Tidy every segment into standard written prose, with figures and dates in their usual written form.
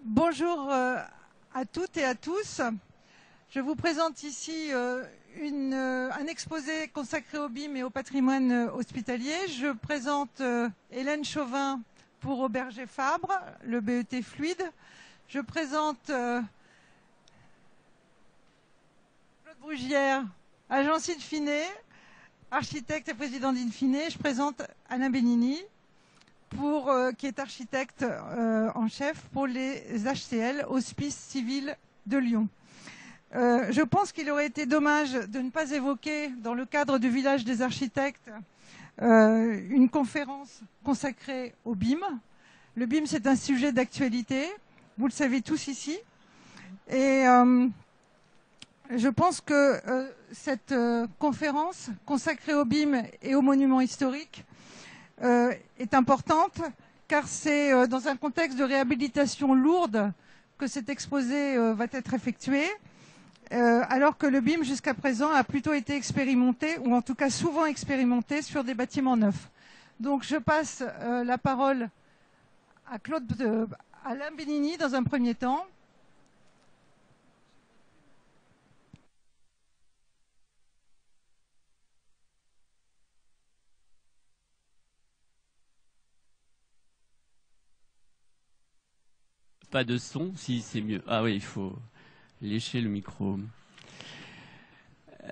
Bonjour à toutes et à tous. Je vous présente ici un exposé consacré au BIM et au patrimoine hospitalier. Je présente Hélène Chauvin pour Auberger Fabre, le BET Fluide. Je présente Claude Brugière, agence Infiné, architecte et président d'Infiné. Je présente Alain Benini, qui est architecte en chef pour les HCL, Hospices Civils de Lyon. Je pense qu'il aurait été dommage de ne pas évoquer, dans le cadre du village des architectes, une conférence consacrée au BIM. Le BIM, c'est un sujet d'actualité, vous le savez tous ici. Et je pense que cette conférence consacrée au BIM et aux monuments historiques est importante, car c'est dans un contexte de réhabilitation lourde que cet exposé va être effectué, alors que le BIM jusqu'à présent a plutôt été expérimenté, ou en tout cas souvent expérimenté, sur des bâtiments neufs. Donc je passe la parole à Alain Benini dans un premier temps. Pas de son, si c'est mieux. Ah oui, il faut lécher le micro.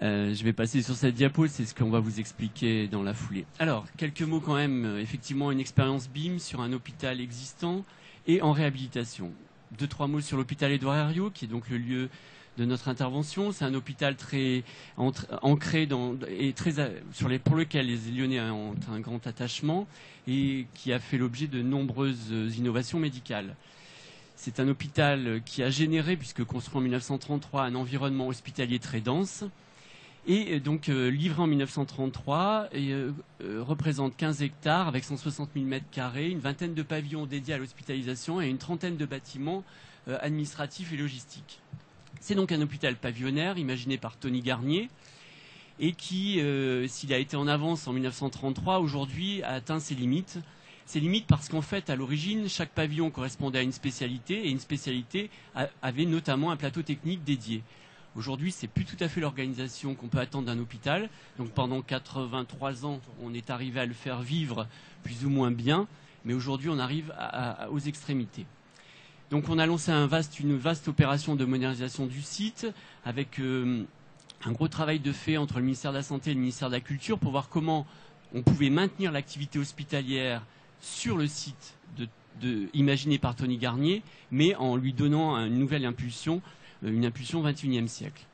Je vais passer sur cette diapo, c'est ce qu'on va vous expliquer dans la foulée. Alors, quelques mots quand même. Effectivement, une expérience BIM sur un hôpital existant et en réhabilitation. 2-3 mots sur l'hôpital Édouard Herriot, qui est donc le lieu de notre intervention. C'est un hôpital très ancré pour lequel les Lyonnais ont un grand attachement et qui a fait l'objet de nombreuses innovations médicales. C'est un hôpital qui a généré, puisque construit en 1933, un environnement hospitalier très dense. Et donc livré en 1933, représente 15 hectares avec 160 000 mètres carrés, une vingtaine de pavillons dédiés à l'hospitalisation et une trentaine de bâtiments administratifs et logistiques. C'est donc un hôpital pavillonnaire imaginé par Tony Garnier et qui, s'il a été en avance en 1933, aujourd'hui a atteint ses limites. Ses limites parce qu'en fait, à l'origine, chaque pavillon correspondait à une spécialité et une spécialité avait notamment un plateau technique dédié. Aujourd'hui, c'est plus tout à fait l'organisation qu'on peut attendre d'un hôpital. Donc pendant 83 ans, on est arrivé à le faire vivre plus ou moins bien, mais aujourd'hui, on arrive aux extrémités. Donc on a lancé une vaste opération de modernisation du site avec un gros travail de fait entre le ministère de la Santé et le ministère de la Culture pour voir comment on pouvait maintenir l'activité hospitalière sur le site imaginé par Tony Garnier, mais en lui donnant une nouvelle impulsion, une impulsion 21e siècle.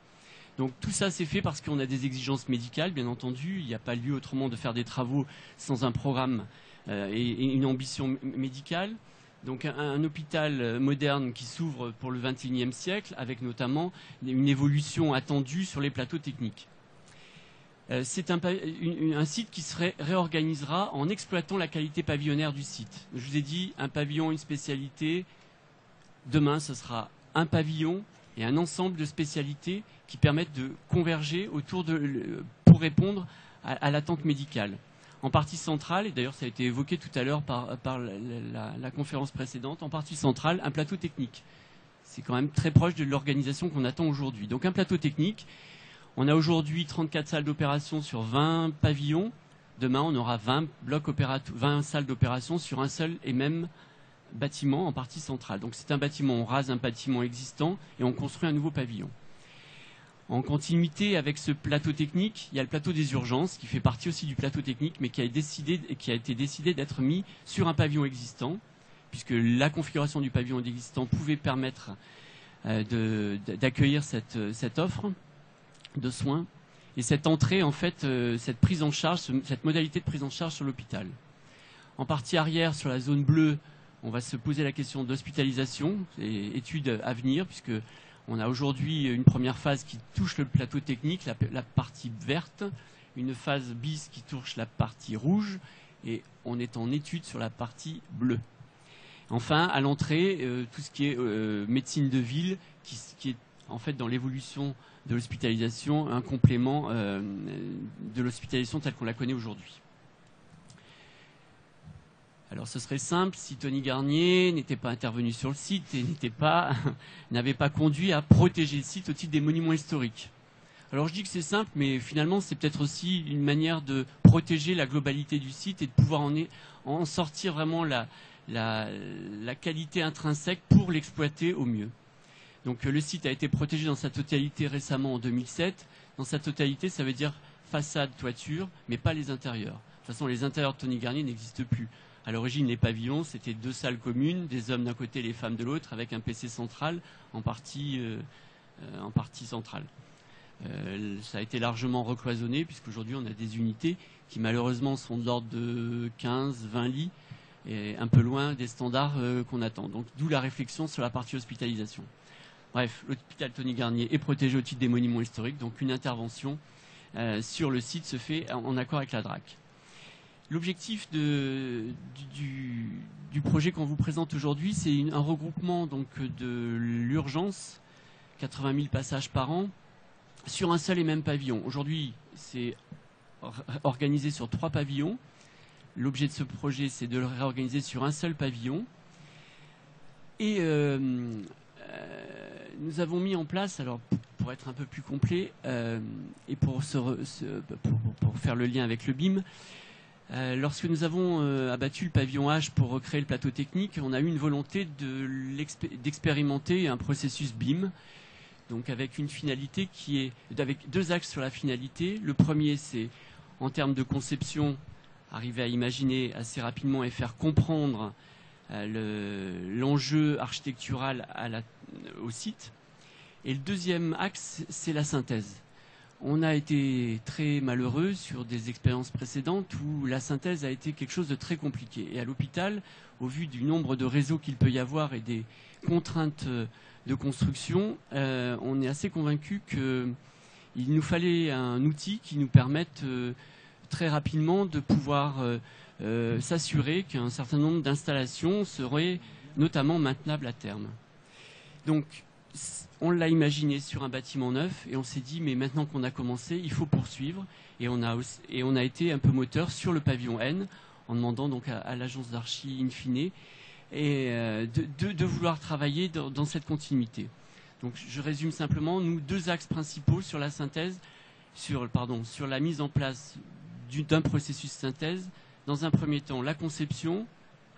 Donc tout ça c'est fait parce qu'on a des exigences médicales, bien entendu. Il n'y a pas lieu autrement de faire des travaux sans un programme et une ambition médicale. Donc un hôpital moderne qui s'ouvre pour le 21e siècle, avec notamment une évolution attendue sur les plateaux techniques. C'est un site qui se réorganisera en exploitant la qualité pavillonnaire du site. Je vous ai dit, un pavillon, une spécialité. Demain, ce sera un pavillon et un ensemble de spécialités qui permettent de converger pour répondre à l'attente médicale. En partie centrale, et d'ailleurs ça a été évoqué tout à l'heure par la conférence précédente, en partie centrale, un plateau technique. C'est quand même très proche de l'organisation qu'on attend aujourd'hui. Donc un plateau technique. On a aujourd'hui 34 salles d'opération sur 20 pavillons. Demain, on aura 20 salles d'opération sur un seul et même bâtiment en partie centrale. Donc c'est un bâtiment, on rase un bâtiment existant et on construit un nouveau pavillon. En continuité avec ce plateau technique, il y a le plateau des urgences qui fait partie aussi du plateau technique, mais qui a été décidé d'être mis sur un pavillon existant, puisque la configuration du pavillon existant pouvait permettre d'accueillir cette offre de soins et cette entrée, en fait, cette prise en charge, cette modalité de prise en charge sur l'hôpital. En partie arrière, sur la zone bleue, on va se poser la question d'hospitalisation et études à venir, puisque on a aujourd'hui une première phase qui touche le plateau technique, la partie verte, une phase bis qui touche la partie rouge, et on est en étude sur la partie bleue. Enfin, à l'entrée, tout ce qui est médecine de ville, qui est en fait dans l'évolution de l'hospitalisation, un complément de l'hospitalisation telle qu'on la connaît aujourd'hui. Alors ce serait simple si Tony Garnier n'était pas intervenu sur le site et n'avait pas conduit à protéger le site au titre des monuments historiques. Alors je dis que c'est simple, mais finalement c'est peut-être aussi une manière de protéger la globalité du site et de pouvoir en sortir vraiment la qualité intrinsèque pour l'exploiter au mieux. Donc le site a été protégé dans sa totalité récemment en 2007. Dans sa totalité, ça veut dire façade, toiture, mais pas les intérieurs. De toute façon, les intérieurs de Tony Garnier n'existent plus. À l'origine, les pavillons, c'était 2 salles communes, des hommes d'un côté et les femmes de l'autre, avec un PC central en partie centrale. Ça a été largement recloisonné, puisqu'aujourd'hui, on a des unités qui, malheureusement, sont de l'ordre de 15-20 lits, et un peu loin des standards qu'on attend. Donc, d'où la réflexion sur la partie hospitalisation. Bref, l'hôpital Tony Garnier est protégé au titre des monuments historiques, donc une intervention sur le site se fait en accord avec la DRAC. L'objectif du projet qu'on vous présente aujourd'hui, c'est un regroupement donc, de l'urgence, 80 000 passages par an, sur un seul et même pavillon. Aujourd'hui, c'est organisé sur 3 pavillons. L'objet de ce projet, c'est de le réorganiser sur un seul pavillon. Et nous avons mis en place, alors pour être un peu plus complet, et pour faire le lien avec le BIM, lorsque nous avons abattu le pavillon H pour recréer le plateau technique, on a eu une volonté d'expérimenter un processus BIM, donc avec une finalité avec 2 axes sur la finalité. Le premier, c'est en termes de conception, arriver à imaginer assez rapidement et faire comprendre l'enjeu architectural au site. Et le deuxième axe, c'est la synthèse. On a été très malheureux sur des expériences précédentes où la synthèse a été quelque chose de très compliqué. Et à l'hôpital, au vu du nombre de réseaux qu'il peut y avoir et des contraintes de construction, on est assez convaincu qu'il nous fallait un outil qui nous permette très rapidement de pouvoir s'assurer qu'un certain nombre d'installations seraient notamment maintenables à terme. Donc, on l'a imaginé sur un bâtiment neuf et on s'est dit, mais maintenant qu'on a commencé, il faut poursuivre. Et on a été un peu moteur sur le pavillon N, en demandant donc à l'agence d'archi in fine et de vouloir travailler dans cette continuité. Donc je résume simplement, nous, 2 axes principaux sur la synthèse, sur la mise en place d'un processus synthèse. Dans un premier temps, la conception,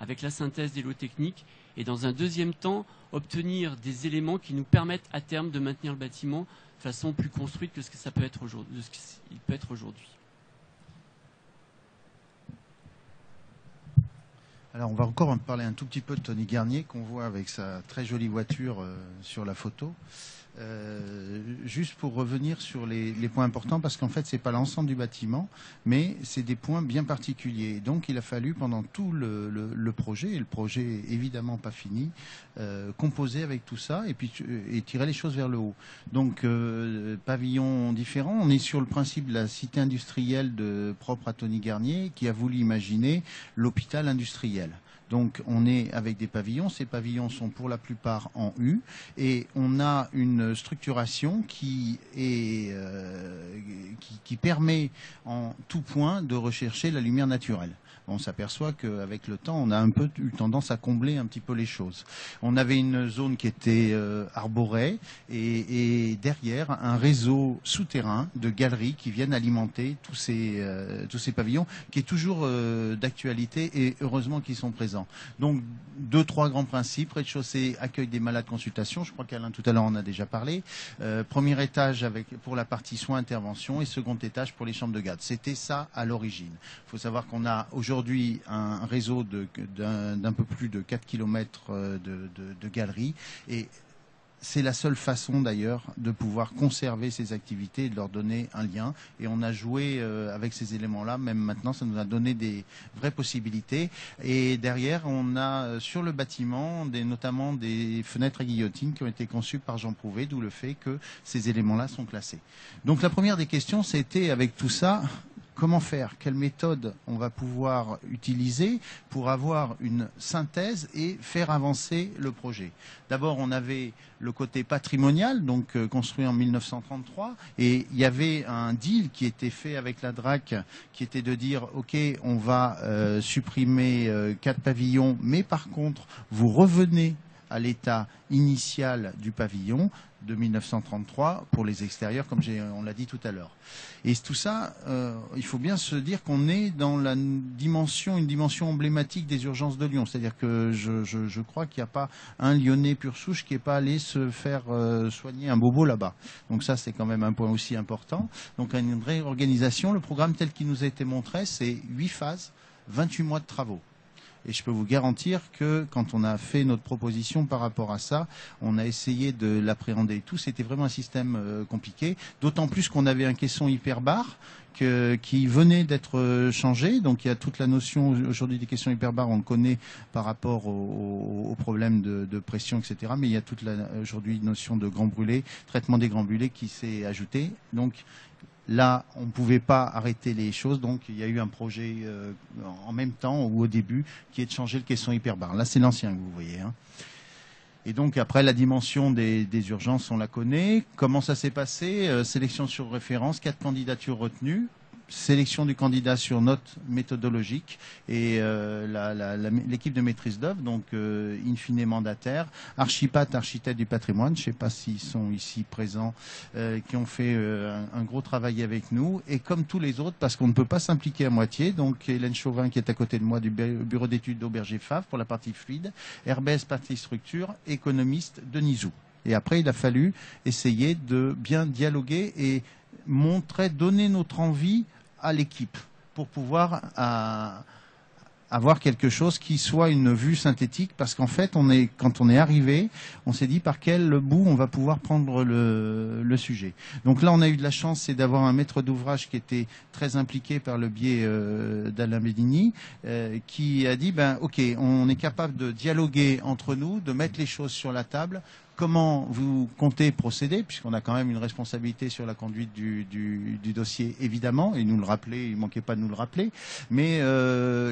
avec la synthèse des lots techniques, et dans un deuxième temps, obtenir des éléments qui nous permettent à terme de maintenir le bâtiment de façon plus construite que ce que ça peut être aujourd'hui. Alors on va encore parler un tout petit peu de Tony Garnier qu'on voit avec sa très jolie voiture sur la photo. Juste pour revenir sur les points importants, parce qu'en fait c'est pas l'ensemble du bâtiment, mais c'est des points bien particuliers. Donc il a fallu pendant tout le projet, et le projet est évidemment pas fini, composer avec tout ça et tirer les choses vers le haut. Donc pavillons différents. On est sur le principe de la cité industrielle propre à Tony Garnier, qui a voulu imaginer l'hôpital industriel. Donc on est avec des pavillons, ces pavillons sont pour la plupart en U et on a une structuration qui permet en tout point de rechercher la lumière naturelle. On s'aperçoit qu'avec le temps, on a un peu eu tendance à combler un petit peu les choses. On avait une zone qui était arborée et derrière un réseau souterrain de galeries qui viennent alimenter tous ces pavillons, qui est toujours d'actualité et heureusement qu'ils sont présents. Donc 2-3 grands principes. Rez-de-chaussée, accueil des malades, consultation. Je crois qu'Alain tout à l'heure en a déjà parlé. Premier étage pour la partie soins, intervention et second étage pour les chambres de garde. C'était ça à l'origine. Il faut savoir qu'on a aujourd'hui un réseau d'un peu plus de 4 km de galeries et c'est la seule façon d'ailleurs de pouvoir conserver ces activités et de leur donner un lien. Et on a joué avec ces éléments-là, même maintenant, ça nous a donné des vraies possibilités. Et derrière, on a sur le bâtiment notamment des fenêtres à guillotine qui ont été conçues par Jean Prouvé, d'où le fait que ces éléments-là sont classés. Donc la première des questions, c'était avec tout ça, comment faire, quelle méthode on va pouvoir utiliser pour avoir une synthèse et faire avancer le projet. D'abord, on avait le côté patrimonial, donc construit en 1933, et il y avait un deal qui était fait avec la DRAC, qui était de dire, ok, on va supprimer 4 pavillons, mais par contre, vous revenez à l'état initial du pavillon de 1933 pour les extérieurs, comme on l'a dit tout à l'heure. Et tout ça, il faut bien se dire qu'on est dans une dimension emblématique des urgences de Lyon. C'est-à-dire que je crois qu'il n'y a pas un Lyonnais pur souche qui n'est pas allé se faire soigner un bobo là-bas. Donc ça, c'est quand même un point aussi important. Donc une vraie organisation. Le programme tel qu'il nous a été montré, c'est 8 phases, 28 mois de travaux. Et je peux vous garantir que quand on a fait notre proposition par rapport à ça, on a essayé de l'appréhender tout. C'était vraiment un système compliqué, d'autant plus qu'on avait un caisson hyperbar qui venait d'être changé. Donc il y a toute la notion aujourd'hui des caissons hyperbar, on le connaît par rapport aux problèmes de pression, etc. Mais il y a toute aujourd'hui une notion de grand brûlé, traitement des grands brûlés qui s'est ajouté. Donc là, on ne pouvait pas arrêter les choses, donc il y a eu un projet en même temps ou au début qui est de changer le caisson hyperbar. Là, c'est l'ancien que vous voyez. Hein. Et donc après, la dimension des urgences, on la connaît. Comment ça s'est passé? Sélection sur référence, 4 candidatures retenues. Sélection du candidat sur note méthodologique et l'équipe de maîtrise d'œuvre, donc in fine mandataire, archipate, architecte du patrimoine, je ne sais pas s'ils sont ici présents, qui ont fait un gros travail avec nous, et comme tous les autres, parce qu'on ne peut pas s'impliquer à moitié, donc Hélène Chauvin qui est à côté de moi du bureau d'études d'Auberger Favre pour la partie fluide, Herbès partie structure, économiste Denisou. Et après, il a fallu essayer de bien dialoguer et donner notre envie à l'équipe pour pouvoir avoir quelque chose qui soit une vue synthétique, parce qu'en fait, quand on est arrivé, on s'est dit par quel bout on va pouvoir prendre le sujet. Donc là, on a eu de la chance, c'est d'avoir un maître d'ouvrage qui était très impliqué par le biais d'Alain Bellini, qui a dit, ok, on est capable de dialoguer entre nous, de mettre les choses sur la table. Comment vous comptez procéder, puisqu'on a quand même une responsabilité sur la conduite du dossier, évidemment, et il ne manquait pas de nous le rappeler, mais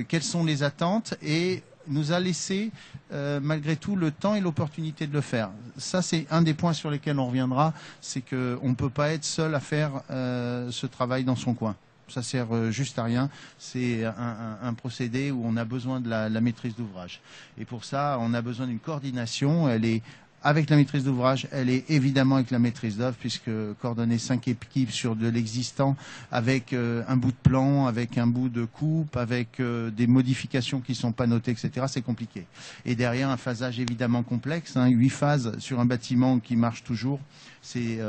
quelles sont les attentes, et nous a laissé malgré tout le temps et l'opportunité de le faire. Ça, c'est un des points sur lesquels on reviendra, c'est qu'on ne peut pas être seul à faire ce travail dans son coin. Ça sert juste à rien. C'est un procédé où on a besoin de la maîtrise d'ouvrage. Et pour ça, on a besoin d'une coordination. Elle est avec la maîtrise d'ouvrage, elle est évidemment avec la maîtrise d'œuvre, puisque coordonner 5 équipes sur de l'existant, avec un bout de plan, avec un bout de coupe, avec des modifications qui ne sont pas notées, etc., c'est compliqué. Et derrière, un phasage évidemment complexe, 8 phases sur un bâtiment qui marche toujours, c'est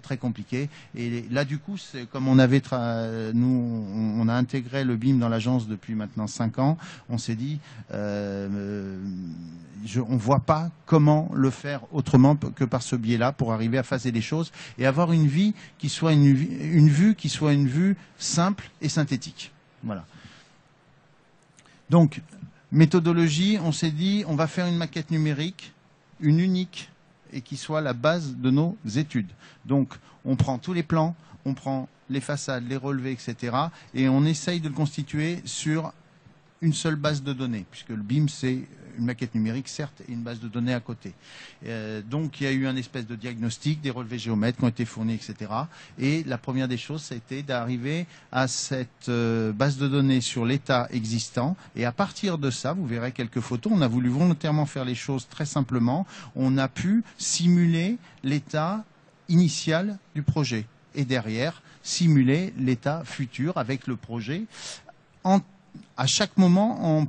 très compliqué. Et là, du coup, comme on avait on a intégré le BIM dans l'agence depuis maintenant 5 ans, on s'est dit, on ne voit pas comment le faire autrement que par ce biais-là pour arriver à phaser les choses et avoir une vue qui soit une vue simple et synthétique. Voilà. Donc, méthodologie, on s'est dit, on va faire une maquette numérique, une unique, et qui soit la base de nos études. Donc, on prend tous les plans, on prend les façades, les relevés, etc. et on essaye de le constituer sur une seule base de données, puisque le BIM, c'est une maquette numérique, certes, et une base de données à côté. Donc, il y a eu un espèce de diagnostic, des relevés géomètres qui ont été fournis, etc. Et la première des choses, ça a été d'arriver à cette base de données sur l'état existant. Et à partir de ça, vous verrez quelques photos, on a voulu volontairement faire les choses très simplement. On a pu simuler l'état initial du projet. Et derrière, simuler l'état futur avec le projet à chaque moment en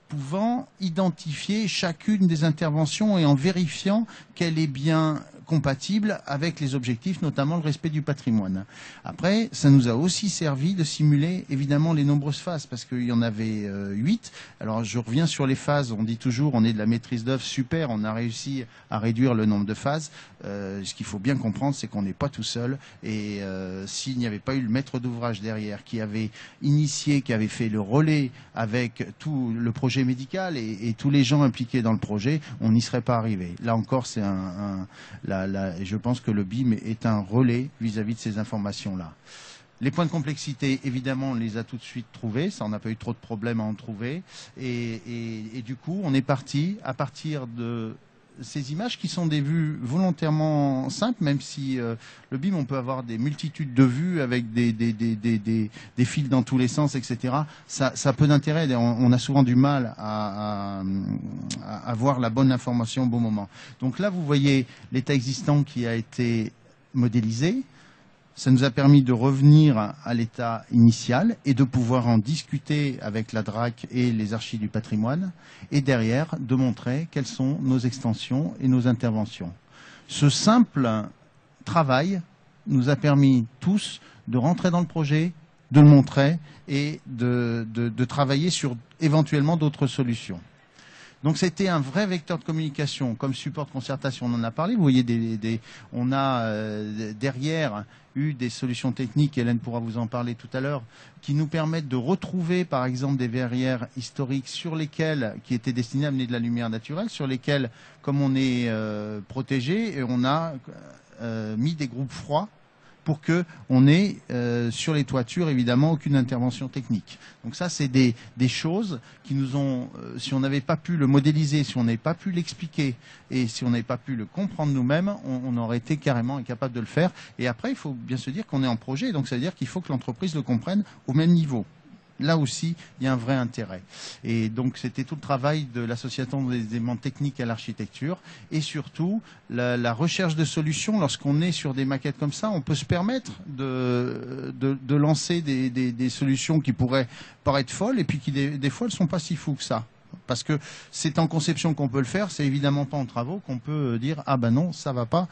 pouvant identifier chacune des interventions et en vérifiant qu'elle est bien compatible avec les objectifs, notamment le respect du patrimoine. Après, ça nous a aussi servi de simuler évidemment les nombreuses phases, parce qu'il y en avait 8. Alors je reviens sur les phases, on dit toujours on est de la maîtrise d'œuvre, super, on a réussi à réduire le nombre de phases. Ce qu'il faut bien comprendre, c'est qu'on n'est pas tout seul, et s'il n'y avait pas eu le maître d'ouvrage derrière qui avait initié, qui avait fait le relais avec tout le projet médical et tous les gens impliqués dans le projet, on n'y serait pas arrivé. Là encore, c'est je pense que le BIM est un relais vis-à-vis de ces informations-là. Les points de complexité, évidemment, on les a tout de suite trouvés. Ça, on n'a pas eu trop de problèmes à en trouver. Et du coup, on est parti à partir de ces images qui sont des vues volontairement simples, même si le BIM, on peut avoir des multitudes de vues avec des fils dans tous les sens, etc. Ça a peu d'intérêt. On a souvent du mal à avoir la bonne information au bon moment. Donc là, vous voyez l'état existant qui a été modélisé. Ça nous a permis de revenir à l'état initial et de pouvoir en discuter avec la DRAC et les archives du patrimoine, et derrière de montrer quelles sont nos extensions et nos interventions. Ce simple travail nous a permis tous de rentrer dans le projet, de le montrer et de travailler sur éventuellement d'autres solutions. Donc c'était un vrai vecteur de communication, comme support de concertation, on en a parlé. Vous voyez, on a derrière eu des solutions techniques, Hélène pourra vous en parler tout à l'heure, qui nous permettent de retrouver par exemple des verrières historiques sur lesquelles, qui étaient destinées à amener de la lumière naturelle, sur lesquelles, comme on est protégé, et on a mis des groupes froids pour que on ait sur les toitures évidemment aucune intervention technique. Donc ça, c'est des choses qui nous ont, si on n'avait pas pu le modéliser, si on n'avait pas pu l'expliquer et si on n'avait pas pu le comprendre nous-mêmes, on aurait été carrément incapable de le faire. Et après, il faut bien se dire qu'on est en projet, donc ça veut dire qu'il faut que l'entreprise le comprenne au même niveau. Là aussi, il y a un vrai intérêt. Et donc, c'était tout le travail de l'association des éléments techniques à l'architecture. Et surtout, la recherche de solutions. Lorsqu'on est sur des maquettes comme ça, on peut se permettre de lancer des solutions qui pourraient paraître folles et puis qui, des fois, ne sont pas si fous que ça. Parce que c'est en conception qu'on peut le faire, c'est évidemment pas en travaux qu'on peut dire ah ben non, ça va pas,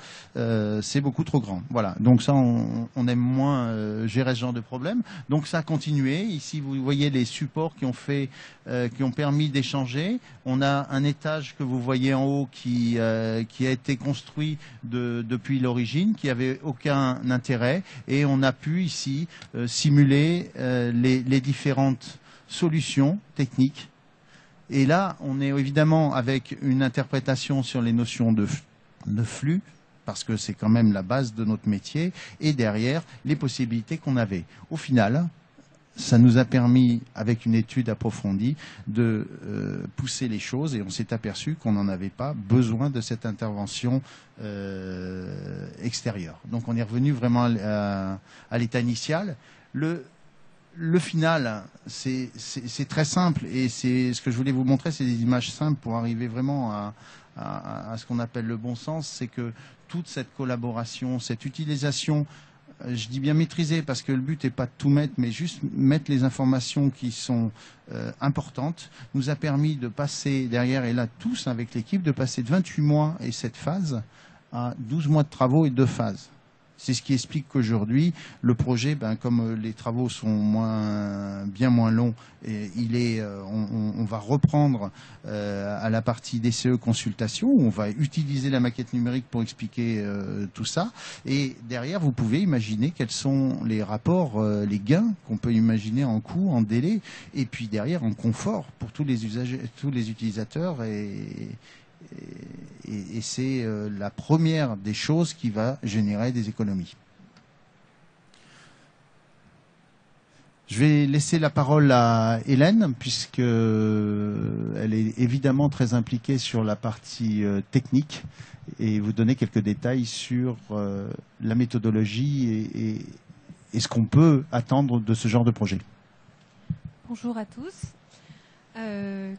c'est beaucoup trop grand. Voilà, donc ça on aime moins gérer ce genre de problème. Donc ça a continué. Ici vous voyez les supports qui ont permis d'échanger. On a un étage que vous voyez en haut qui a été construit depuis l'origine, qui avait aucun intérêt, et on a pu ici simuler les différentes solutions techniques. Et là, on est évidemment avec une interprétation sur les notions de flux, parce que c'est quand même la base de notre métier, et derrière, les possibilités qu'on avait. Au final, ça nous a permis, avec une étude approfondie, de pousser les choses, et on s'est aperçu qu'on n'en avait pas besoin de cette intervention extérieure. Donc on est revenu vraiment à l'état initial. Le final, c'est très simple, et c'est ce que je voulais vous montrer, c'est des images simples pour arriver vraiment à ce qu'on appelle le bon sens. C'est que toute cette collaboration, cette utilisation, je dis bien maîtrisée, parce que le but n'est pas de tout mettre, mais juste mettre les informations qui sont importantes, nous a permis de passer derrière, et là tous avec l'équipe, de passer de 28 mois et 7 phases à 12 mois de travaux et 2 phases. C'est ce qui explique qu'aujourd'hui, le projet, comme les travaux sont bien moins longs, et on va reprendre à la partie DCE consultation, où on va utiliser la maquette numérique pour expliquer tout ça. Et derrière, vous pouvez imaginer quels sont les rapports, les gains qu'on peut imaginer en coût, en délai, et puis derrière en confort pour tous les usagers, tous les utilisateurs. Et c'est la première des choses qui va générer des économies. Je vais laisser la parole à Hélène, puisqu'elle est évidemment très impliquée sur la partie technique, et vous donner quelques détails sur la méthodologie et ce qu'on peut attendre de ce genre de projet. Bonjour à tous.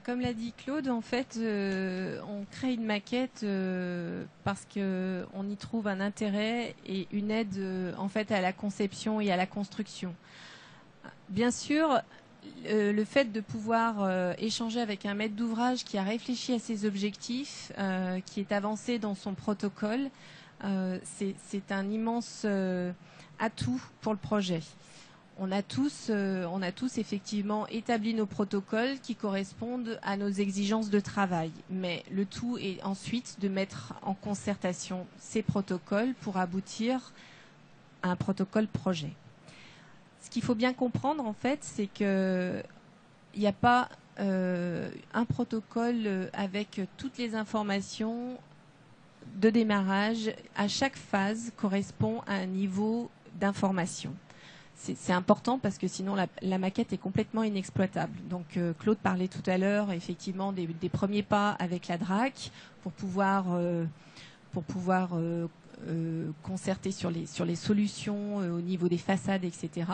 Comme l'a dit Claude, en fait, on crée une maquette parce qu'on y trouve un intérêt et une aide en fait à la conception et à la construction. Bien sûr, le fait de pouvoir échanger avec un maître d'ouvrage qui a réfléchi à ses objectifs, qui est avancé dans son protocole, c'est un immense atout pour le projet. On a tous effectivement établi nos protocoles qui correspondent à nos exigences de travail. Mais le tout est ensuite de mettre en concertation ces protocoles pour aboutir à un protocole projet. Ce qu'il faut bien comprendre, en fait, c'est qu'il n'y a pas un protocole avec toutes les informations de démarrage. À chaque phase correspond à un niveau d'information. c'est important parce que sinon la maquette est complètement inexploitable. Donc Claude parlait tout à l'heure effectivement des premiers pas avec la DRAC pour pouvoir concerter sur les solutions au niveau des façades, etc.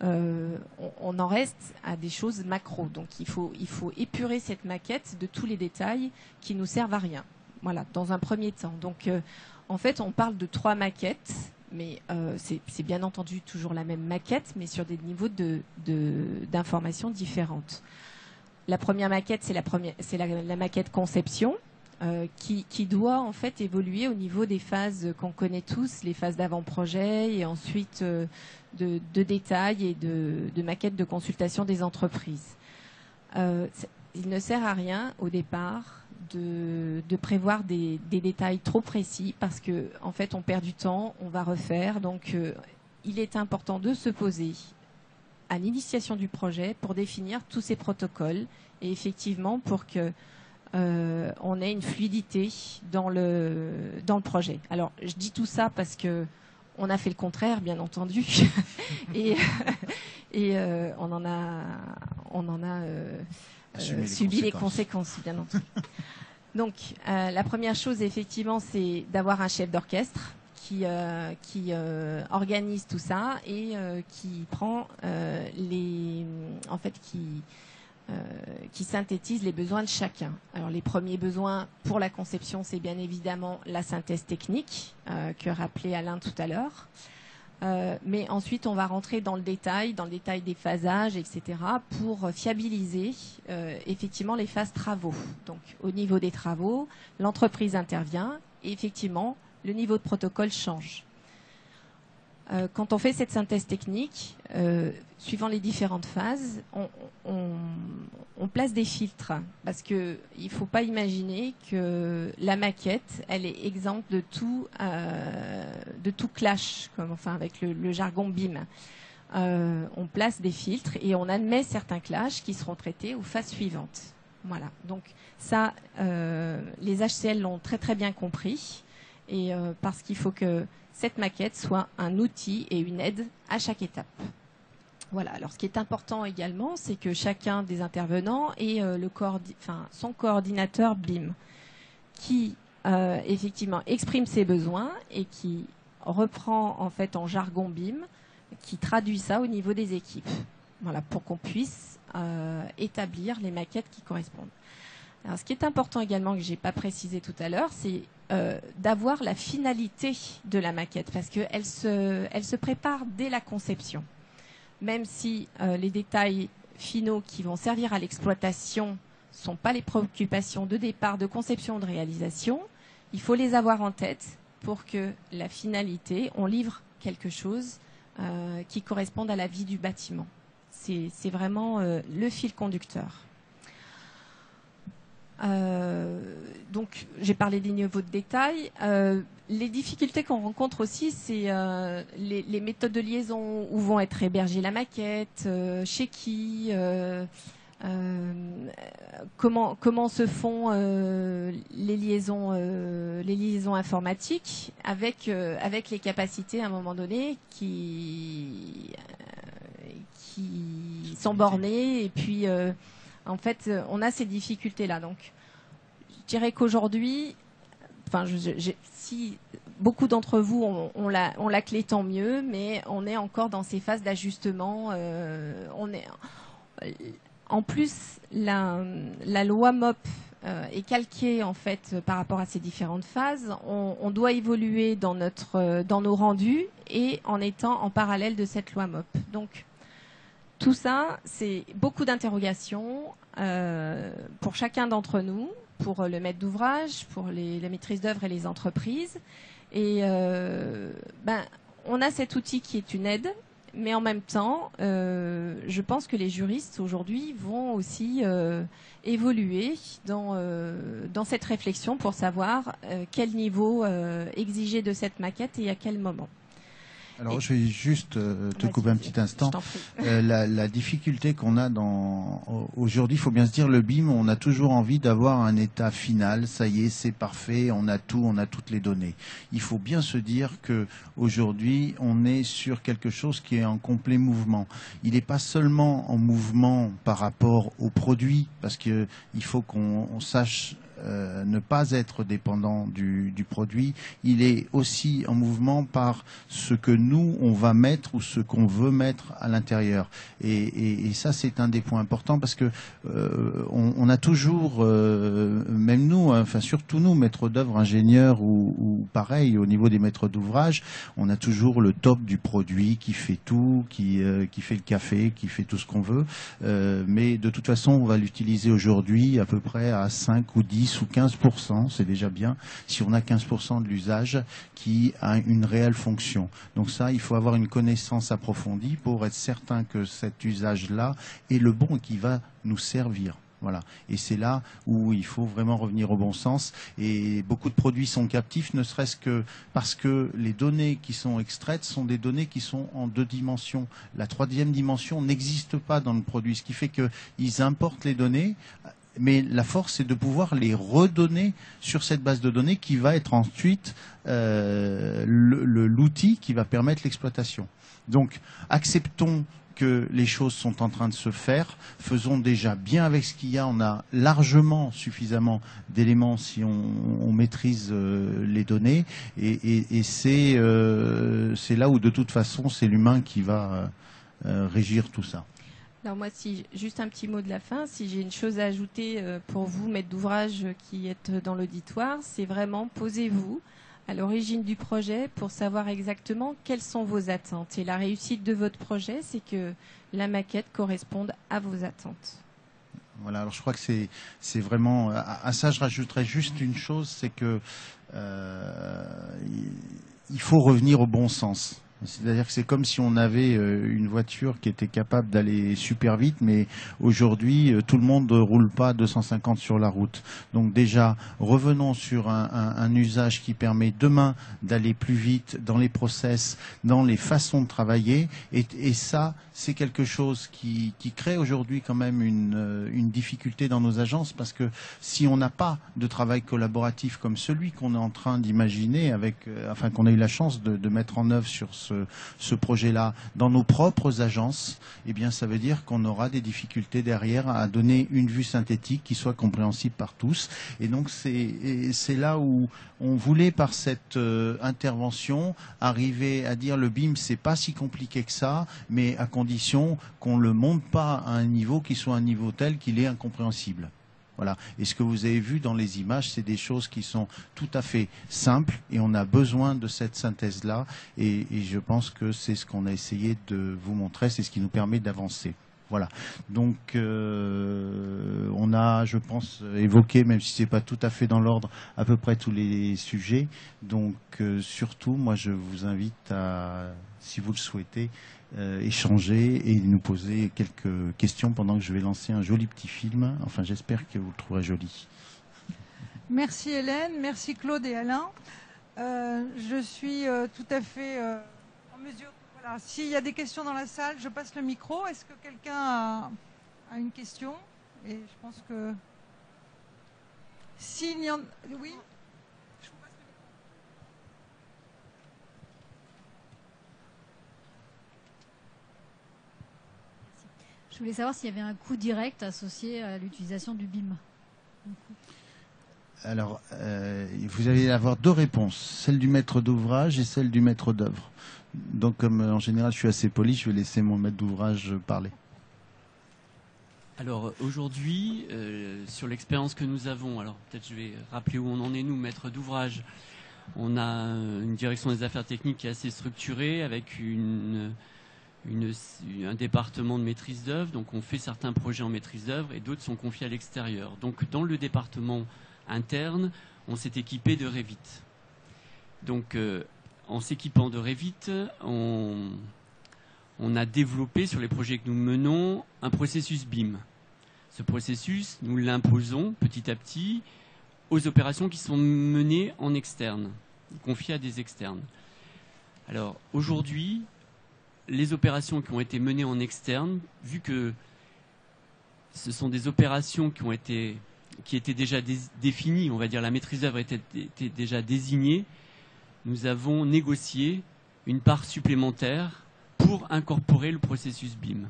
On en reste à des choses macro. Donc il faut épurer cette maquette de tous les détails qui nous servent à rien. Voilà, dans un premier temps. Donc en fait, on parle de 3 maquettes, mais c'est bien entendu toujours la même maquette, mais sur des niveaux d'informations différentes. La première maquette, c'est la maquette conception. Qui doit en fait évoluer au niveau des phases qu'on connaît tous, les phases d'avant-projet et ensuite de détail et de maquettes de consultation des entreprises. Il ne sert à rien au départ de prévoir des détails trop précis parce que en fait on perd du temps, on va refaire. Donc il est important de se poser à l'initiation du projet pour définir tous ces protocoles et effectivement pour que on ait une fluidité dans le projet. Alors, je dis tout ça parce que on a fait le contraire, bien entendu, et on en a subi les conséquences, bien entendu. Donc, la première chose, effectivement, c'est d'avoir un chef d'orchestre qui organise tout ça et qui prend qui synthétise les besoins de chacun. Alors les premiers besoins pour la conception, c'est bien évidemment la synthèse technique que rappelait Alain tout à l'heure. Mais ensuite, on va rentrer dans le détail des phasages, etc., pour fiabiliser effectivement les phases travaux. Donc au niveau des travaux, l'entreprise intervient et effectivement, le niveau de protocole change. Quand on fait cette synthèse technique, suivant les différentes phases, on place des filtres parce que il faut pas imaginer que la maquette, elle est exempte de tout clash, avec le jargon BIM. On place des filtres et on admet certains clashs qui seront traités aux phases suivantes. Voilà. Donc ça, les HCL l'ont très très bien compris et parce qu'il faut que cette maquette soit un outil et une aide à chaque étape. Voilà. Alors, ce qui est important également, c'est que chacun des intervenants ait son coordinateur BIM qui, effectivement, exprime ses besoins et qui reprend, en fait, en jargon BIM, qui traduit ça au niveau des équipes. Voilà, pour qu'on puisse établir les maquettes qui correspondent. Alors, ce qui est important également, que je n'ai pas précisé tout à l'heure, c'est d'avoir la finalité de la maquette, parce qu'elle se prépare dès la conception. Même si les détails finaux qui vont servir à l'exploitation ne sont pas les préoccupations de départ, de conception, de réalisation, il faut les avoir en tête pour que la finalité, on livre quelque chose qui corresponde à la vie du bâtiment. C'est vraiment le fil conducteur. Donc, j'ai parlé des niveaux de détail. Les difficultés qu'on rencontre aussi, c'est les méthodes de liaison, où vont être hébergées la maquette, chez qui, comment se font les liaisons informatiques avec les capacités à un moment donné qui sont bornées et puis en fait, on a ces difficultés-là. Donc, je dirais qu'aujourd'hui, si beaucoup d'entre vous ont la clé, tant mieux, mais on est encore dans ces phases d'ajustement. En plus, la loi MOP est calquée en fait par rapport à ces différentes phases. On doit évoluer dans nos rendus et en étant en parallèle de cette loi MOP. Donc, tout ça, c'est beaucoup d'interrogations pour chacun d'entre nous, pour le maître d'ouvrage, pour la maîtrise d'œuvre et les entreprises. Et on a cet outil qui est une aide, mais en même temps, je pense que les juristes aujourd'hui vont aussi évoluer dans cette réflexion pour savoir quel niveau exiger de cette maquette et à quel moment. Alors, je vais juste te couper un petit instant. Je t'en prie. La difficulté qu'on a aujourd'hui, il faut bien se dire, le BIM, on a toujours envie d'avoir un état final. Ça y est, c'est parfait, on a tout, on a toutes les données. Il faut bien se dire que aujourd'hui, on est sur quelque chose qui est en complet mouvement. Il n'est pas seulement en mouvement par rapport aux produits, parce que il faut qu'on sache ne pas être dépendant du produit. Il est aussi en mouvement par ce que nous, on va mettre ou ce qu'on veut mettre à l'intérieur. Et ça, c'est un des points importants parce que on a toujours, même nous, enfin surtout nous, maîtres d'œuvre, ingénieurs ou pareil, au niveau des maîtres d'ouvrage, on a toujours le top du produit qui fait tout, qui fait le café, qui fait tout ce qu'on veut. Mais de toute façon, on va l'utiliser aujourd'hui à peu près à 5 ou 10 ou 15%, c'est déjà bien, si on a 15% de l'usage qui a une réelle fonction. Donc ça, il faut avoir une connaissance approfondie pour être certain que cet usage-là est le bon et qui va nous servir. Voilà. Et c'est là où il faut vraiment revenir au bon sens. Et beaucoup de produits sont captifs, ne serait-ce que parce que les données qui sont extraites sont des données qui sont en 2 dimensions. La 3e dimension n'existe pas dans le produit, ce qui fait qu'ils importent les données. Mais la force, c'est de pouvoir les redonner sur cette base de données qui va être ensuite l'outil qui va permettre l'exploitation. Donc, acceptons que les choses sont en train de se faire. Faisons déjà bien avec ce qu'il y a. On a largement suffisamment d'éléments si on maîtrise les données. Et c'est là où, de toute façon, c'est l'humain qui va régir tout ça. Alors moi, juste un petit mot de la fin, si j'ai une chose à ajouter pour vous, maître d'ouvrage qui êtes dans l'auditoire, c'est vraiment posez-vous à l'origine du projet pour savoir exactement quelles sont vos attentes. Et la réussite de votre projet, c'est que la maquette corresponde à vos attentes. Voilà, alors je crois que c'est vraiment... À ça, je rajouterais juste une chose, c'est que il faut revenir au bon sens. C'est-à-dire que c'est comme si on avait une voiture qui était capable d'aller super vite, mais aujourd'hui, tout le monde ne roule pas à 250 sur la route. Donc déjà, revenons sur un usage qui permet demain d'aller plus vite dans les process, dans les façons de travailler. Et ça, c'est quelque chose qui crée aujourd'hui quand même une difficulté dans nos agences, parce que si on n'a pas de travail collaboratif comme celui qu'on est en train d'imaginer, enfin qu'on a eu la chance de mettre en œuvre sur ce projet-là dans nos propres agences, eh bien ça veut dire qu'on aura des difficultés derrière à donner une vue synthétique qui soit compréhensible par tous. Et donc c'est là où on voulait, par cette intervention, arriver à dire le BIM, c'est pas si compliqué que ça, mais à condition qu'on le monte pas à un niveau qui soit un niveau tel qu'il est incompréhensible. Voilà. Et ce que vous avez vu dans les images, c'est des choses qui sont tout à fait simples et on a besoin de cette synthèse-là. Et je pense que c'est ce qu'on a essayé de vous montrer, c'est ce qui nous permet d'avancer. Voilà. Donc, on a, je pense, évoqué, même si c'est pas tout à fait dans l'ordre, à peu près tous les sujets. Donc, surtout, moi, je vous invite à, si vous le souhaitez, échanger et nous poser quelques questions pendant que je vais lancer un joli petit film. Enfin, j'espère que vous le trouverez joli. Merci Hélène, merci Claude et Alain. Je suis tout à fait en mesure. Voilà. S'il y a des questions dans la salle, je passe le micro. Est-ce que quelqu'un a une question? Et je pense que s'il y en... Oui. Je voulais savoir s'il y avait un coût direct associé à l'utilisation du BIM. Alors, vous allez avoir 2 réponses, celle du maître d'ouvrage et celle du maître d'œuvre. Donc, comme en général, je suis assez poli, je vais laisser mon maître d'ouvrage parler. Alors, aujourd'hui, sur l'expérience que nous avons, alors peut-être je vais rappeler où on en est, nous, maître d'ouvrage. On a une direction des affaires techniques qui est assez structurée, avec un département de maîtrise d'œuvre, donc on fait certains projets en maîtrise d'œuvre et d'autres sont confiés à l'extérieur. Donc dans le département interne, on s'est équipé de Revit. Donc en s'équipant de Revit, on a développé sur les projets que nous menons un processus BIM. Ce processus, nous l'imposons petit à petit aux opérations qui sont menées en externe, confiées à des externes. Alors aujourd'hui, les opérations qui ont été menées en externe, vu que ce sont des opérations qui étaient déjà définies, on va dire la maîtrise d'œuvre était déjà désignée, nous avons négocié une part supplémentaire pour incorporer le processus BIM.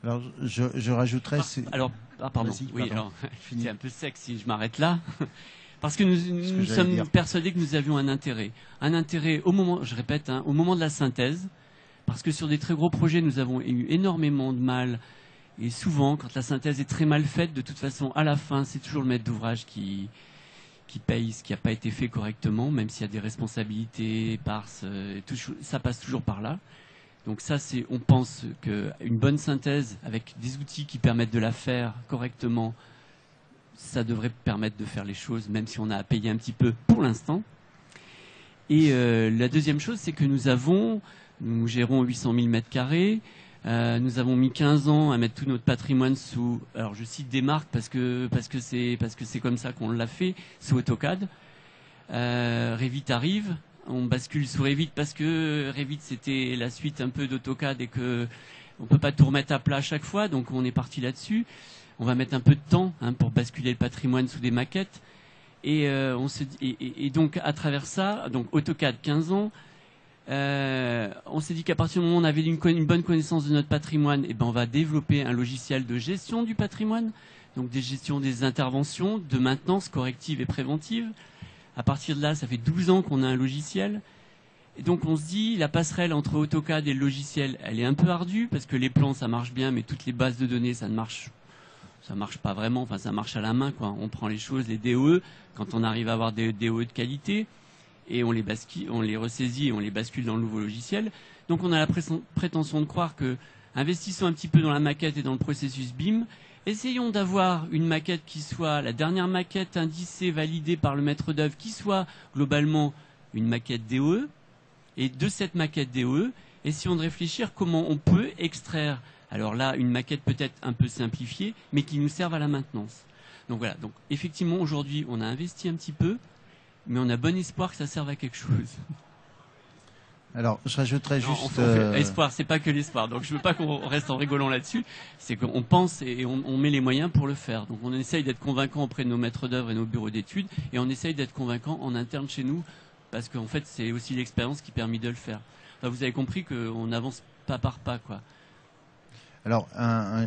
Alors, je rajouterais... Pardon, Vas-y, oui, pardon. alors, Fini. c'est un peu sec si je m'arrête là. Parce que nous sommes persuadés que nous avions un intérêt. Un intérêt au moment, je répète, au moment de la synthèse. Parce que sur des très gros projets, nous avons eu énormément de mal. Et souvent, quand la synthèse est très mal faite, de toute façon, à la fin, c'est toujours le maître d'ouvrage qui paye ce qui n'a pas été fait correctement, même s'il y a des responsabilités éparses. Ça passe toujours par là. Donc ça, on pense qu'une bonne synthèse avec des outils qui permettent de la faire correctement, ça devrait permettre de faire les choses, même si on a à payer un petit peu pour l'instant. Et la deuxième chose, c'est que nous gérons 800 000 mètres carrés. Nous avons mis 15 ans à mettre tout notre patrimoine sous, alors je cite des marques parce que c'est comme ça qu'on l'a fait, sous AutoCAD. Revit arrive. On bascule sous Revit parce que Revit c'était la suite un peu d'AutoCAD et que on peut pas tout remettre à plat à chaque fois, donc on est parti là-dessus. On va mettre un peu de temps pour basculer le patrimoine sous des maquettes et donc à travers ça, donc AutoCAD 15 ans, on s'est dit qu'à partir du moment où on avait une bonne connaissance de notre patrimoine, on va développer un logiciel de gestion du patrimoine, donc des gestions des interventions, de maintenance corrective et préventive. À partir de là, ça fait 12 ans qu'on a un logiciel. Et donc on se dit, la passerelle entre AutoCAD et le logiciel, elle est un peu ardue, parce que les plans, ça marche bien, mais toutes les bases de données, ça marche pas vraiment, enfin ça marche à la main, quoi. On prend les choses, les DOE, quand on arrive à avoir des DOE de qualité, et on les ressaisit et on les bascule dans le nouveau logiciel. Donc on a la prétention de croire que, investissons un petit peu dans la maquette et dans le processus BIM, essayons d'avoir une maquette qui soit la dernière maquette indicée, validée par le maître d'œuvre, qui soit globalement une maquette DOE. Et de cette maquette DOE, essayons de réfléchir comment on peut extraire, alors là, une maquette peut-être un peu simplifiée, mais qui nous serve à la maintenance. Donc voilà, donc effectivement, aujourd'hui, on a investi un petit peu, mais on a bon espoir que ça serve à quelque chose. Alors, je rajouterais juste... Espoir, c'est pas que l'espoir. Donc, je veux pas qu'on reste en rigolant là-dessus. C'est qu'on pense et on met les moyens pour le faire. Donc, on essaye d'être convaincant auprès de nos maîtres d'œuvre et nos bureaux d'études, et on essaye d'être convaincant en interne chez nous, parce qu'en fait, c'est aussi l'expérience qui permet de le faire. Enfin, vous avez compris qu'on avance pas par pas, quoi. Alors,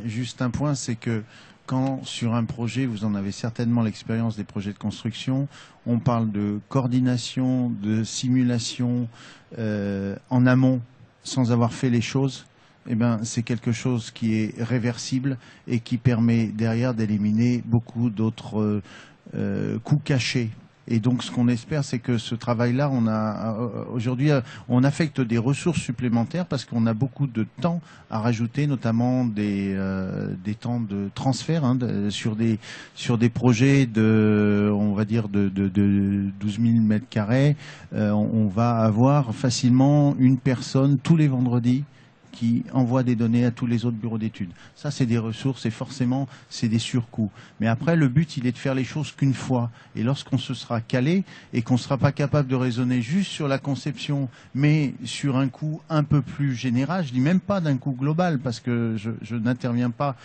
juste un point, c'est que quand sur un projet, vous en avez certainement l'expérience des projets de construction, on parle de coordination, de simulation en amont, sans avoir fait les choses, c'est quelque chose qui est réversible et qui permet derrière d'éliminer beaucoup d'autres coûts cachés. Et donc, ce qu'on espère, c'est que ce travail-là, aujourd'hui, on affecte des ressources supplémentaires parce qu'on a beaucoup de temps à rajouter, notamment des temps de transfert sur des projets on va dire de 12 000 mètres carrés. On va avoir facilement une personne tous les vendredis qui envoie des données à tous les autres bureaux d'études. Ça, c'est des ressources et forcément, c'est des surcoûts. Mais après, le but, il est de faire les choses qu'une fois. Et lorsqu'on se sera calé et qu'on ne sera pas capable de raisonner juste sur la conception, mais sur un coût un peu plus général, je dis même pas d'un coût global, parce que je n'interviens pas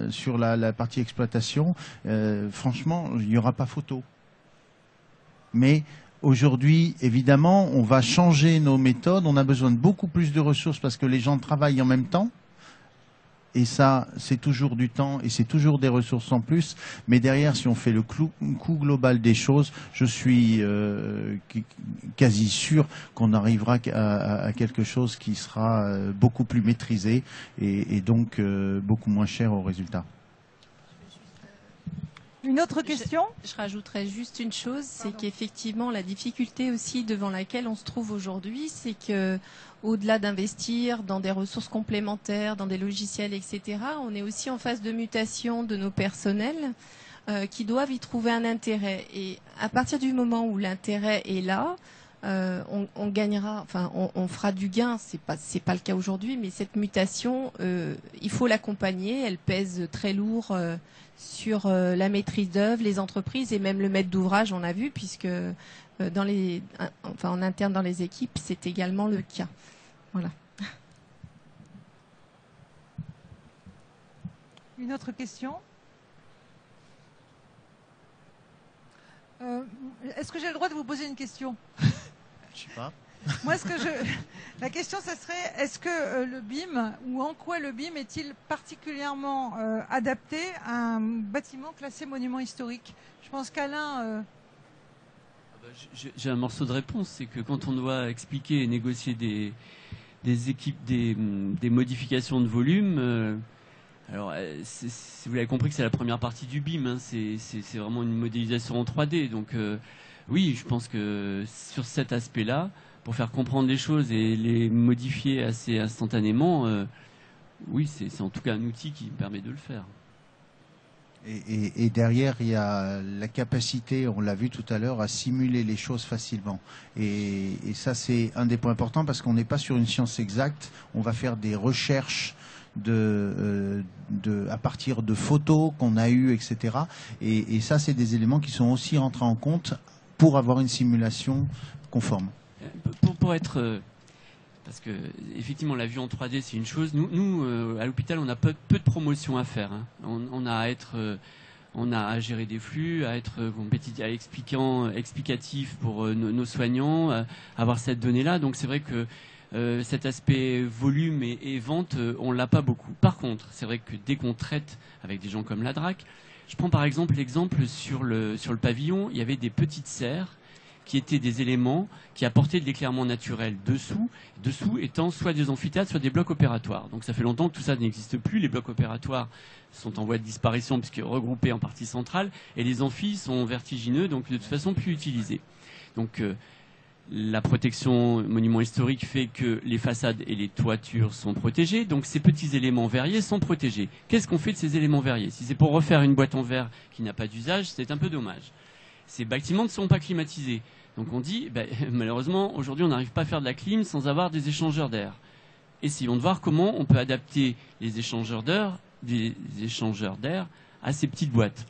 sur la partie exploitation, franchement, il n'y aura pas photo. Mais aujourd'hui, évidemment, on va changer nos méthodes. On a besoin de beaucoup plus de ressources parce que les gens travaillent en même temps. Et ça, c'est toujours du temps et c'est toujours des ressources en plus. Mais derrière, si on fait le coût global des choses, je suis quasi sûr qu'on arrivera à quelque chose qui sera beaucoup plus maîtrisé et donc beaucoup moins cher au résultat. Une autre question ? Je rajouterais juste une chose, c'est qu'effectivement la difficulté aussi devant laquelle on se trouve aujourd'hui, c'est que au-delà d'investir dans des ressources complémentaires, dans des logiciels, etc., on est aussi en phase de mutation de nos personnels qui doivent y trouver un intérêt. Et à partir du moment où l'intérêt est là, on gagnera, enfin on fera du gain. C'est pas le cas aujourd'hui, mais cette mutation, il faut l'accompagner. Elle pèse très lourd sur la maîtrise d'œuvre, les entreprises et même le maître d'ouvrage. On a vu puisque en interne dans les équipes, c'est également le cas. Voilà. Une autre question? Est-ce que j'ai le droit de vous poser une question? Je sais pas. Moi, la question, ça serait, est-ce que le BIM, ou en quoi le BIM est-il particulièrement adapté à un bâtiment classé monument historique? Je pense qu'Alain... J'ai un morceau de réponse, c'est que quand on doit expliquer et négocier des modifications de volume, alors vous l'avez compris que c'est la première partie du BIM, hein, c'est vraiment une modélisation en 3D, donc oui, je pense que sur cet aspect-là, pour faire comprendre les choses et les modifier assez instantanément, oui, c'est en tout cas un outil qui permet de le faire. Et derrière, il y a la capacité, on l'a vu tout à l'heure, à simuler les choses facilement. Et ça, c'est un des points importants parce qu'on n'est pas sur une science exacte. On va faire des recherches à partir de photos qu'on a eues, etc. Et ça, c'est des éléments qui sont aussi rentrés en compte pour avoir une simulation conforme. Pour être... Parce que effectivement, la vue en 3D, c'est une chose. Nous, à l'hôpital, on a peu de promotion à faire. Hein. On a à gérer des flux, à être explicatif pour nos soignants, avoir cette donnée-là. Donc c'est vrai que cet aspect volume et vente, on l'a pas beaucoup. Par contre, c'est vrai que dès qu'on traite avec des gens comme la DRAC, je prends par exemple l'exemple sur le pavillon, il y avait des petites serres qui étaient des éléments qui apportaient de l'éclairement naturel dessous étant soit des amphithéâtres, soit des blocs opératoires. Donc ça fait longtemps que tout ça n'existe plus. Les blocs opératoires sont en voie de disparition puisqu'ils sont regroupés en partie centrale, et les amphis sont vertigineux, donc de toute façon plus utilisés. Donc la protection monument historique fait que les façades et les toitures sont protégées, donc ces petits éléments verriers sont protégés. Qu'est-ce qu'on fait de ces éléments verriers? Si c'est pour refaire une boîte en verre qui n'a pas d'usage, c'est un peu dommage. Ces bâtiments ne sont pas climatisés. Donc on dit, malheureusement, aujourd'hui on n'arrive pas à faire de la clim sans avoir des échangeurs d'air. Essayons de voir comment on peut adapter les échangeurs d'air à ces petites boîtes.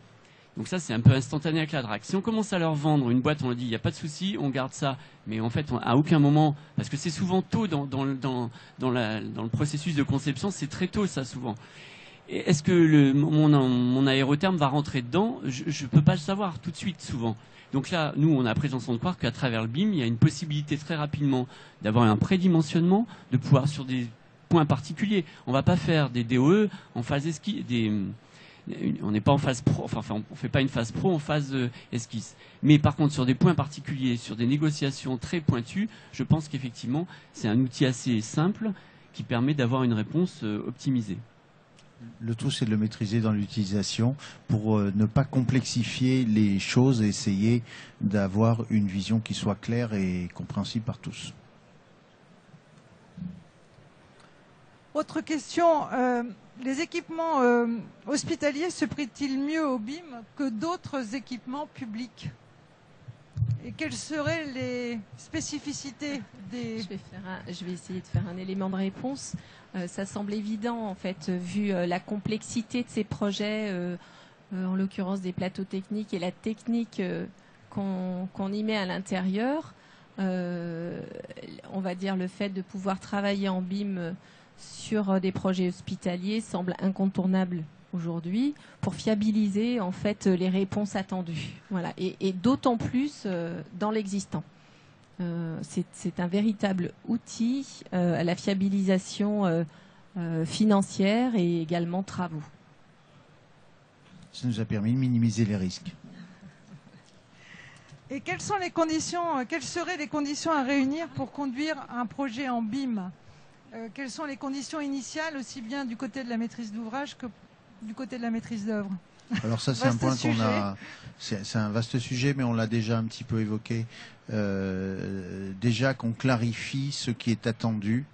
Donc ça, c'est un peu instantané avec la DRAC. Si on commence à leur vendre une boîte, on leur dit, il n'y a pas de souci, on garde ça. Mais en fait, à aucun moment, parce que c'est souvent tôt dans le processus de conception, c'est très tôt ça souvent. Est-ce que mon aérotherme va rentrer dedans? Je ne peux pas le savoir tout de suite souvent. Donc là, nous, on a la prétention de croire qu'à travers le BIM, il y a une possibilité très rapidement d'avoir un prédimensionnement, de pouvoir sur des points particuliers. On ne va pas faire des DOE en phase esquisse, on n'est pas en phase pro, enfin on ne fait pas une phase pro en phase esquisse. Mais par contre, sur des points particuliers, sur des négociations très pointues, je pense qu'effectivement, c'est un outil assez simple qui permet d'avoir une réponse optimisée. Le tout, c'est de le maîtriser dans l'utilisation pour ne pas complexifier les choses et essayer d'avoir une vision qui soit claire et compréhensible par tous. Autre question, les équipements hospitaliers se prêtent-ils mieux au BIM que d'autres équipements publics? Et quelles seraient les spécificités des... Je vais essayer de faire un élément de réponse. Ça semble évident, en fait, vu la complexité de ces projets, en l'occurrence des plateaux techniques et la technique qu'on y met à l'intérieur. On va dire le fait de pouvoir travailler en BIM sur des projets hospitaliers semble incontournable aujourd'hui pour fiabiliser en fait les réponses attendues. Voilà. Et d'autant plus dans l'existant. C'est un véritable outil à la fiabilisation financière et également travaux. Ça nous a permis de minimiser les risques. Et quelles seraient les conditions à réunir pour conduire un projet en BIM? Quelles sont les conditions initiales, aussi bien du côté de la maîtrise d'ouvrage que du côté de la maîtrise d'œuvre? Alors ça, c'est un point qu'on a... C'est un vaste sujet, mais on l'a déjà un petit peu évoqué. Déjà qu'on clarifie ce qui est attendu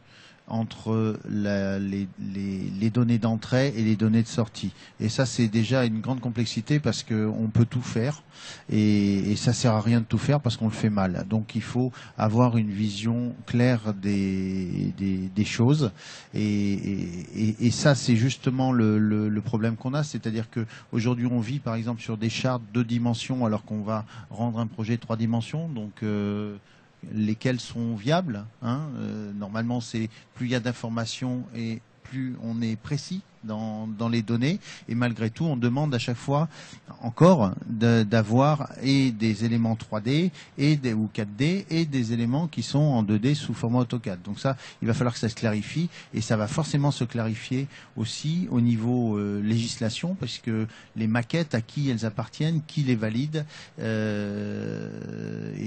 entre les données d'entrée et les données de sortie. Et ça, c'est déjà une grande complexité parce qu'on peut tout faire et ça sert à rien de tout faire parce qu'on le fait mal. Donc il faut avoir une vision claire des choses et ça, c'est justement le problème qu'on a. C'est-à-dire qu'aujourd'hui, on vit par exemple sur des chartes 2 dimensions alors qu'on va rendre un projet 3 dimensions. Donc lesquels sont viables, hein. Normalement, c'est plus il y a d'informations et plus on est précis dans les données. Et malgré tout, on demande à chaque fois encore d'avoir et des éléments 3D ou 4D et des éléments qui sont en 2D sous format AutoCAD. Donc ça, il va falloir que ça se clarifie et ça va forcément se clarifier aussi au niveau législation parce que les maquettes, à qui elles appartiennent, qui les valide. Et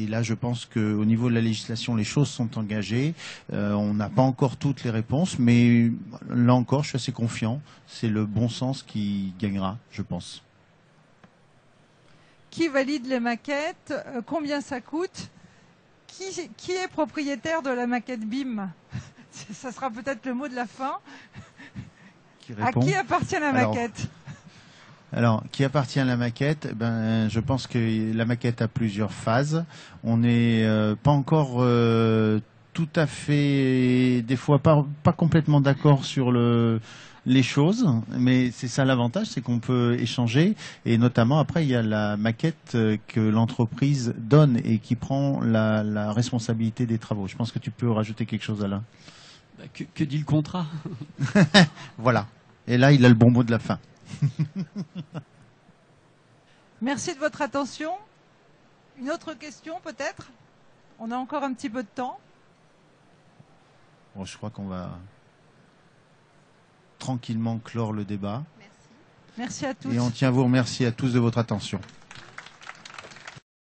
là, je pense qu'au niveau de la législation, les choses sont engagées. On n'a pas encore toutes les réponses, mais là encore, je suis assez confiant. C'est le bon sens qui gagnera, je pense. Qui valide les maquettes? Combien ça coûte? Qui est propriétaire de la maquette BIM? Ça sera peut-être le mot de la fin. À qui appartient la maquette? Alors, qui appartient à la maquette? Ben, je pense que la maquette a plusieurs phases. On n'est pas encore tout à fait, des fois pas complètement d'accord sur les choses, mais c'est ça l'avantage, c'est qu'on peut échanger et notamment après il y a la maquette que l'entreprise donne et qui prend la responsabilité des travaux. Je pense que tu peux rajouter quelque chose, Alain. Que dit le contrat? Voilà. Et là, il a le bon mot de la fin. Merci de votre attention. Une autre question peut-être? On a encore un petit peu de temps. Bon, je crois qu'on va tranquillement clore le débat. Merci à tous. Et on tient à vous remercier à tous de votre attention.